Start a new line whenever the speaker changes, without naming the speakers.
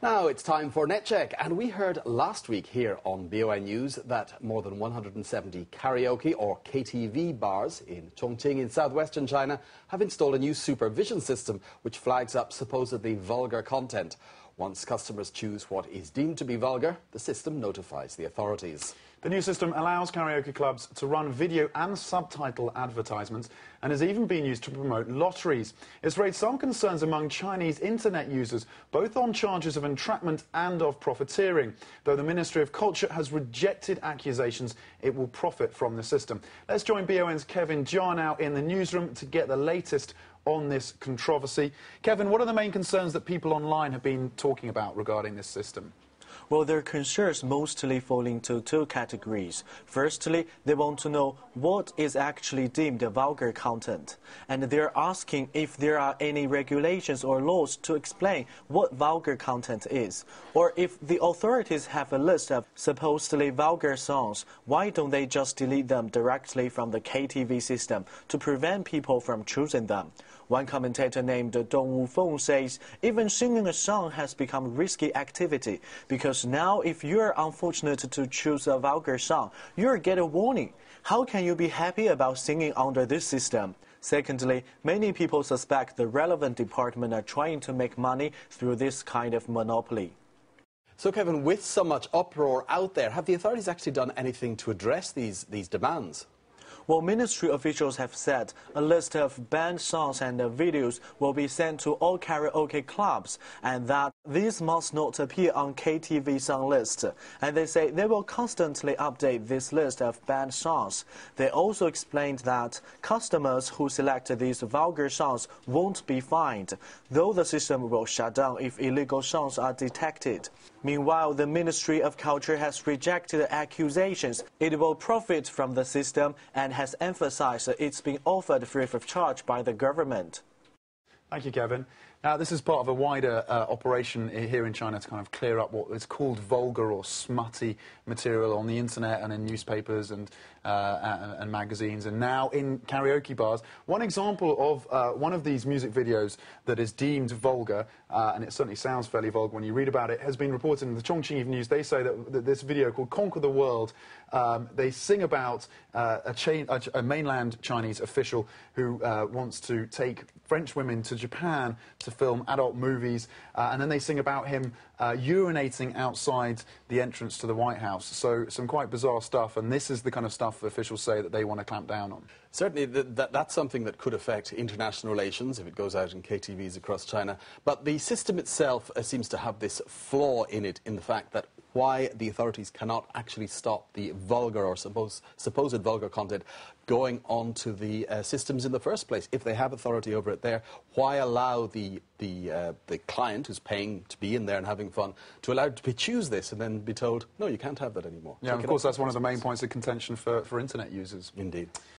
Now it's time for NetCheck, and we heard last week here on BON News that more than 170 karaoke or KTV bars in Chongqing in southwestern China have installed a new supervision system which flags up supposedly vulgar content. Once customers choose what is deemed to be vulgar, the system notifies the authorities.
The new system allows karaoke clubs to run video and subtitle advertisements and has even been used to promote lotteries. It's raised some concerns among Chinese internet users, both on charges of entrapment and of profiteering. Though the Ministry of Culture has rejected accusations it will profit from the system. Let's join BON's Kevin Jar now in the newsroom to get the latest on this controversy. Kevin, what are the main concerns that people online have been talking about regarding this system?
Well, their concerns mostly fall into two categories. Firstly, they want to know what is actually deemed vulgar content. And they're asking if there are any regulations or laws to explain what vulgar content is. Or if the authorities have a list of supposedly vulgar songs, why don't they just delete them directly from the KTV system to prevent people from choosing them? One commentator named Dong Wufeng says even singing a song has become risky activity because now if you're unfortunate to choose a vulgar song, you'll get a warning. How can you be happy about singing under this system? Secondly, many people suspect the relevant department are trying to make money through this kind of monopoly.
So, Kevin, with so much uproar out there, have the authorities actually done anything to address these demands?
Well, ministry officials have said a list of banned songs and videos will be sent to all karaoke clubs and that these must not appear on KTV song lists. And they say they will constantly update this list of banned songs. They also explained that customers who select these vulgar songs won't be fined, though the system will shut down if illegal songs are detected. Meanwhile, the Ministry of Culture has rejected accusations it will profit from the system and has emphasized it's being offered free of charge by the government.
Thank you, Kevin. Now, this is part of a wider operation here in China to kind of clear up what is called vulgar or smutty material on the internet and in newspapers and magazines, and now in karaoke bars. One example of one of these music videos that is deemed vulgar, and it certainly sounds fairly vulgar when you read about it, has been reported in the Chongqing Evening News. They say that this video called Conquer the World, they sing about a mainland Chinese official who wants to take French women to Japan to film adult movies, and then they sing about him urinating outside the entrance to the White House. So some quite bizarre stuff, and this is the kind of stuff officials say that they want to clamp down on.
Certainly, that's something that could affect international relations if it goes out in KTVs across China. But the system itself seems to have this flaw in it, in the fact that why the authorities cannot actually stop the vulgar or supposed vulgar content going onto the systems in the first place. If they have authority over it there, why allow the client who's paying to be in there and having fun to allow to choose this and then be told, no, you can't have that anymore?
Yeah, of course, that's one of the main points of contention for internet users.
Indeed.